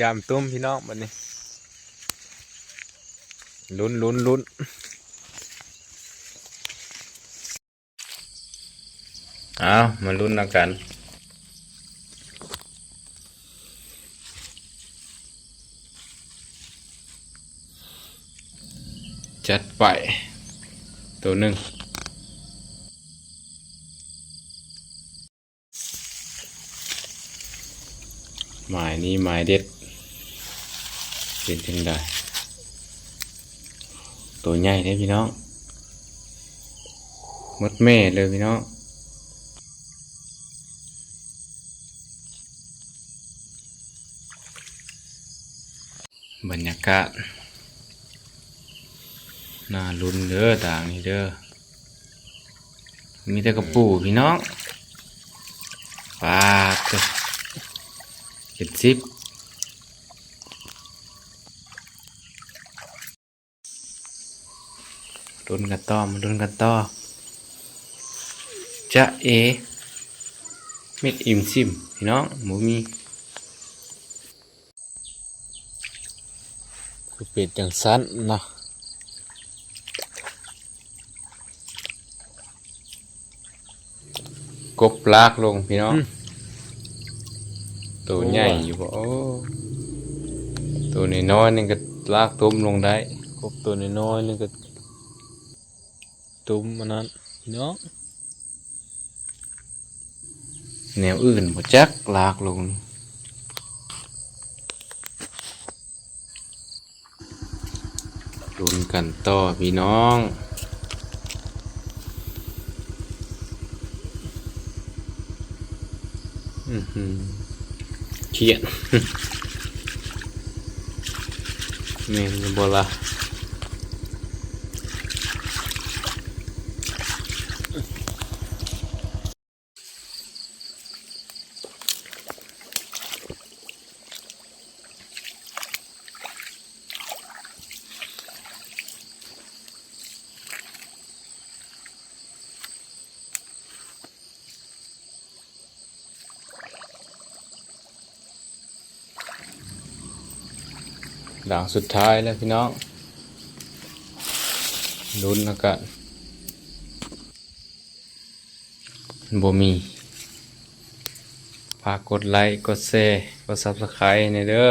ยามตุ้มพี่น้องบัดนี้ลุ้นเอามาลุ้นแล้วกันจัดไปตัวหนึ่งหมายนี้หมายเด็ดเป็นจังได้ตัวใหญ่เลยพี่น้องมดแม่เลยพี่น้องบรรยากาศน่าลุ้นเด้อต่างนี่เด้อมีแต่กระปูพี่น้องปาด70ลุ้นกันต่อมาลุ้นกันต่อจะเอเม็ดอิ่มซิมพี่น้องหมูมีคือเป็ดจังสั้นนะกบลากลงพี่น้องตัวใหญ่อยู่บ่โอ้ตัวน้อยๆนี่ก็ลากตุ้มลงได้กบตัวน้อยๆนี่ก็ตุ้มมันนั้นพี่น้องแนวอื่นบ่จักลากลงลุ้นกันต่อพี่น้องเขียน แม่นบ่ล่ะด่างสุดท้ายแล้วพี่น้องลุ้นแล้วกันบ่มีฝากกดไลค์กดแชร์กด Subscribe ในเด้อ